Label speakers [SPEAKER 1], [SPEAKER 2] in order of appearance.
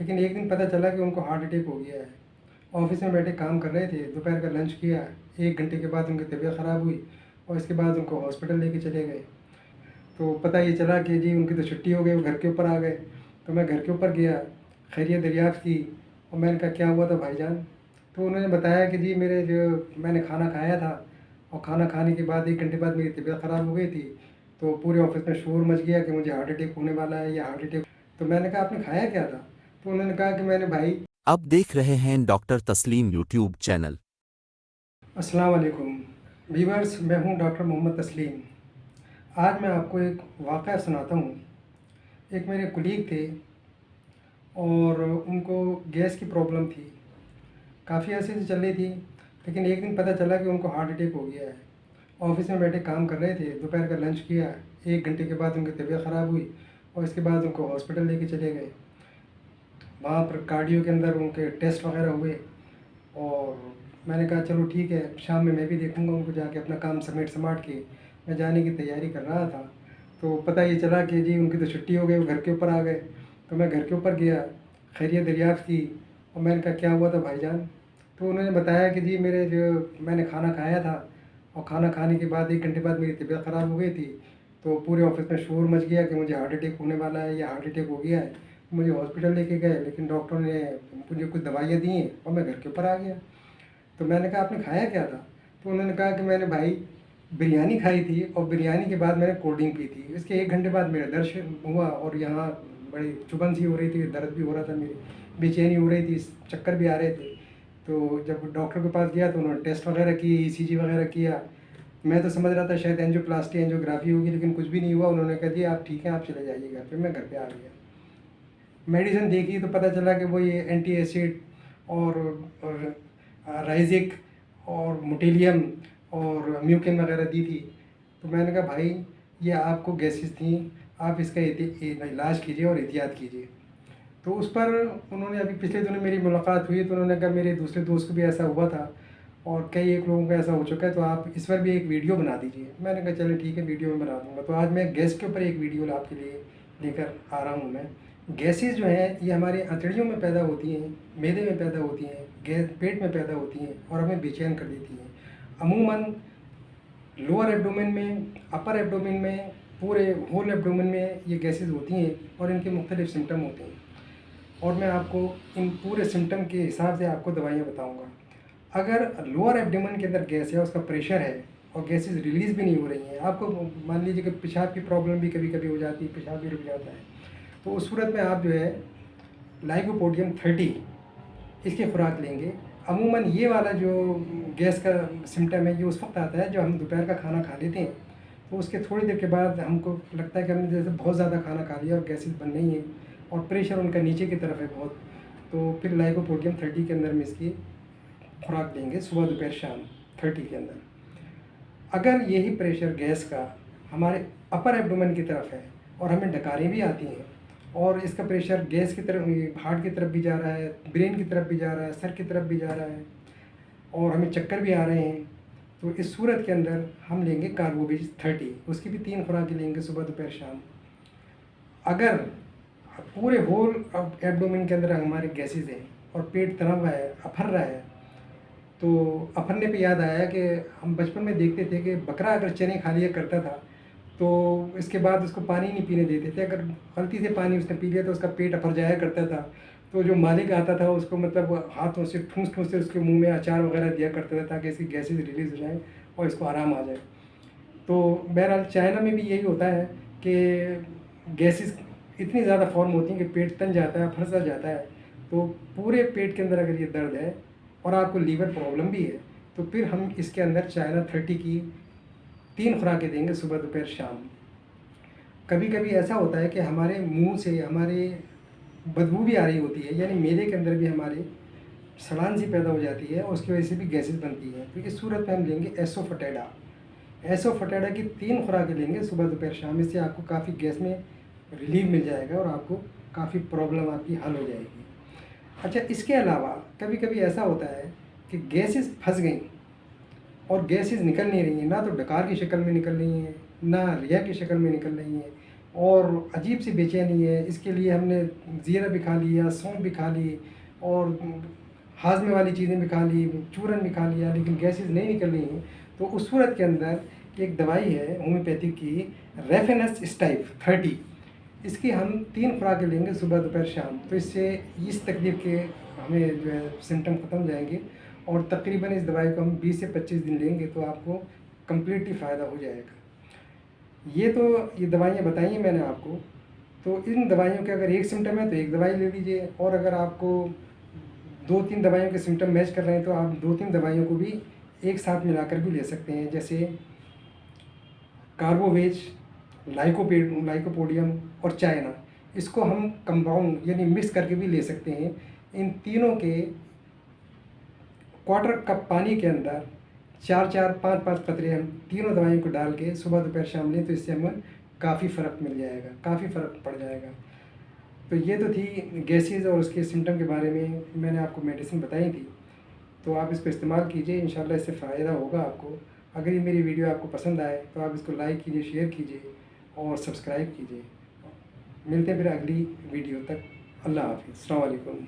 [SPEAKER 1] लेकिन एक दिन पता चला कि उनको हार्ट अटैक हो गया है। ऑफिस में बैठे काम कर रहे थे, दोपहर का लंच किया, 1 घंटे के बाद उनकी तबीयत ख़राब हुई और इसके बाद उनको हॉस्पिटल लेके चले गए। तो पता ये चला कि जी उनकी तो छुट्टी हो गई, वो घर के ऊपर आ गए। तो मैं घर के ऊपर गया, खैरियत दरियाफ़्त की और मैंने कहा क्या हुआ था भाईजान? तो उन्होंने बताया कि जी मेरे जो मैंने खाना खाया था और खाना खाने के बाद 1 घंटे बाद मेरी तबीयत ख़राब हो गई थी। तो पूरे ऑफिस में शोर मच गया कि मुझे हार्ट अटैक होने वाला है या हार्ट अटैक। तो मैंने कहा आपने खाया क्या था? तो उन्होंने कहा कि मैंने भाई।
[SPEAKER 2] आप देख रहे हैं डॉक्टर तस्लीम यूट्यूब चैनल।
[SPEAKER 1] अस्सलाम वालेकुम व्यूअर्स, मैं हूं डॉक्टर मोहम्मद तस्लीम। आज मैं आपको एक वाक़या सुनाता हूं। एक मेरे कुलीग थे और उनको गैस की प्रॉब्लम थी, काफ़ी अर्से से चल रही थी। लेकिन एक दिन पता चला कि उनको हार्ट अटैक हो गया है। ऑफिस में बैठे काम कर रहे थे, दोपहर का लंच किया, 1 घंटे के बाद उनकी तबीयत ख़राब हुई और इसके बाद उनको हॉस्पिटल लेके चले गए। वहाँ पर कार्डियो के अंदर उनके टेस्ट वगैरह हुए और मैंने कहा चलो ठीक है, शाम में मैं भी देखूँगा उनको, जाके अपना काम समेट समाट के मैं जाने की तैयारी कर रहा था। तो पता ये चला कि जी उनकी तो छुट्टी हो गई, वो घर के ऊपर आ गए। तो मैं घर के ऊपर गया, खैरियत दरियाफ़्त की और मैंने कहा क्या हुआ था भाईजान? तो उन्होंने बताया कि जी मेरे जो मैंने खाना खाया था और खाना खाने के बाद 1 घंटे बाद मेरी तबीयत ख़राब हो गई थी। तो पूरे ऑफिस में शोर मच गया कि मुझे हार्ट अटैक होने वाला है या हार्ट अटैक हो गया है। मुझे हॉस्पिटल लेके गए, लेकिन डॉक्टर ने मुझे कुछ दवाइयाँ दी हैं और मैं घर के ऊपर आ गया। तो मैंने कहा आपने खाया क्या था? तो उन्होंने कहा कि मैंने भाई बिरयानी खाई थी और बिरयानी के बाद मैंने कोल्ड ड्रिंक पी थी। इसके 1 घंटे बाद मेरा दर्द हुआ और यहाँ बड़ी चुभन सी हो रही थी, दर्द भी हो रहा था, मेरी बेचैनी हो रही थी, चक्कर भी आ रहे थे। तो जब डॉक्टर के पास गया तो उन्होंने टेस्ट वगैरह किए, ईसीजी वगैरह किया। मैं तो समझ रहा था शायद एंजियोप्लास्टी एंजियोग्राफी होगी, लेकिन कुछ भी नहीं हुआ। उन्होंने कहा जी आप ठीक हैं, आप चले जाइए घर पे। मैं घर पे आ गया, मेडिसिन देखी तो पता चला कि वो ये एंटी एसिड और राइजिक और मोटेलियम और म्यूकिन वगैरह दी थी। तो मैंने कहा भाई ये आपको गैसेस थी, आप इसका इलाज कीजिए और एहतियात कीजिए। तो उस पर उन्होंने अभी पिछले दिनों मेरी मुलाकात हुई तो उन्होंने कहा मेरे दूसरे दोस्त को भी ऐसा हुआ था और कई एक लोगों को ऐसा हो चुका है, तो आप इस पर भी एक वीडियो बना दीजिए। मैंने कहा चलो ठीक है, वीडियो में बना दूंगा। तो आज मैं गैस के ऊपर एक वीडियो आपके लिए लेकर आ रहा हूँ। मैं गैसेस जो हैं ये हमारे अंतड़ियों में पैदा होती हैं, मैदे में पैदा होती हैं, गैस पेट में पैदा होती हैं और हमें बेचैन कर देती हैं। अमूमन लोअर एब्डोमेन में, अपर एब्डोमेन में, पूरे होल एब्डोमेन में ये गैसेस होती हैं और इनके मुख्तलिफ सिम्टम होते हैं और मैं आपको इन पूरे सिम्टम के हिसाब से आपको दवाइयाँ बताऊँगा। अगर लोअर एब्डोमेन के अंदर गैस है, उसका प्रेशर है और गैसेस रिलीज़ भी नहीं हो रही हैं, आपको मान लीजिए कि पेशाब की प्रॉब्लम भी कभी कभी हो जाती है, पेशाब भी रुक जाता है, तो उस सूरत में आप जो है लाइकोपोडियम 30 इसकी खुराक लेंगे। अमूमन ये वाला जो गैस का सिम्टम है ये उस वक्त आता है जब हम दोपहर का खाना खा लेते हैं, तो उसके थोड़ी देर के बाद हमको लगता है कि हमने जैसे बहुत ज़्यादा खाना खा लिया और गैसेस बन रही हैं और प्रेशर उनका नीचे की तरफ है बहुत। तो फिर लाइकोपोडियम 30 के अंदर में इसकी खुराक देंगे, सुबह दोपहर शाम 30 के अंदर। अगर यही प्रेशर गैस का हमारे अपर एब्डोमेन की तरफ है और हमें डकारें भी आती हैं और इसका प्रेशर गैस की तरफ, हार्ट की तरफ भी जा रहा है, ब्रेन की तरफ भी जा रहा है, सर की तरफ भी जा रहा है और हमें चक्कर भी आ रहे हैं, तो इस सूरत के अंदर हम लेंगे कार्बोविज 30। उसकी भी 3 खुराकें लेंगे, सुबह दोपहर शाम। अगर पूरे होल एब्डोमेन के अंदर हमारे गैसेज हैं और पेट तना हुआ है, अफर रहा है, तो अफरने पे याद आया कि हम बचपन में देखते थे कि बकरा अगर चने खा लिया करता था तो इसके बाद उसको पानी नहीं पीने देते थे। अगर गलती से पानी उसने पी लिया तो उसका पेट अफर जाया करता था। तो जो मालिक आता था उसको मतलब हाथों से ठूंस ठूंस से उसके मुंह में अचार वगैरह दिया करता था ताकि इसकी गैसेज रिलीज़ हो जाए और इसको आराम आ जाए। तो बहरहाल चाइना में भी यही होता है कि गैसेस इतनी ज़्यादा फॉर्म होती हैं कि पेट तन जाता है, फंस जाता है। तो पूरे पेट के अंदर अगर ये दर्द है और आपको लीवर प्रॉब्लम भी है तो फिर हम इसके अंदर चाइना 30 की 3 खुराकें देंगे, सुबह दोपहर शाम। कभी कभी ऐसा होता है कि हमारे मुंह से हमारे बदबू भी आ रही होती है, यानी मेदे के अंदर भी हमारे सड़ान सी पैदा हो जाती है और उसकी वजह से भी गैसेस बनती है। तो इस सूरत में हम लेंगे एसोफेटेडा। एसोफेटेडा की 3 खुराकें लेंगे, सुबह दोपहर शाम। इससे आपको काफ़ी गैस में रिलीफ मिल जाएगा और आपको काफ़ी प्रॉब्लम आपकी हल हो जाएगी। अच्छा, इसके अलावा कभी कभी ऐसा होता है कि गैसेस फंस गई और गैसेस निकल नहीं रही हैं, ना तो डकार की शक्ल में निकल रही हैं, ना रिया की शक्ल में निकल रही हैं, और अजीब सी बेचैनी है। इसके लिए हमने ज़ीरा भी खा लिया, सौंफ भी खा ली और हाजमे वाली चीज़ें भी खा ली, चूरन भी खा लिया, लेकिन गैसेस नहीं निकल रही हैं। तो उस सूरत के अंदर एक दवाई है होम्योपैथिक की, रेफेनस स्टाइफ 30। इसकी हम 3 खुराकें लेंगे, सुबह दोपहर शाम। तो इससे इस तकलीफ़ के हमें जो है सिम्टम ख़त्म हो जाएंगे और तकरीबन इस दवाई को हम 20 से 25 दिन लेंगे तो आपको कम्प्लीटली फ़ायदा हो जाएगा। ये दवाइयाँ बताई हैं मैंने आपको। तो इन दवाइयों के अगर एक सिम्टम है तो एक दवाई ले लीजिए, और अगर आपको 2-3 दवाइयों के सिम्टम मैच कर रहे हैं तो आप 2-3 दवाइयों को भी एक साथ मिलाकर भी ले सकते हैं, जैसे कार्बोवेज, लाइकोपोडियम और चाइना। इसको हम कंपाउंड यानी मिक्स करके भी ले सकते हैं। इन तीनों के क्वार्टर कप पानी के अंदर 4-4, 5-5 कतरे हम तीनों दवाइयों को डाल के सुबह दोपहर शाम लें तो इससे हमें काफ़ी फ़र्क मिल जाएगा, काफ़ी फ़र्क पड़ जाएगा। तो ये तो थी गैसेज़ और उसके सिम्टम के बारे में मैंने आपको मेडिसिन बताई थी। तो आप इसको इस्तेमाल कीजिए, इंशाल्लाह इससे फ़ायदा होगा आपको। अगर ये मेरी वीडियो आपको पसंद आए तो आप इसको लाइक कीजिए, शेयर कीजिए और सब्सक्राइब कीजिए। मिलते हैं फिर अगली वीडियो तक। अल्लाह हाफ़िज़, अस्सलाम वालेकुम।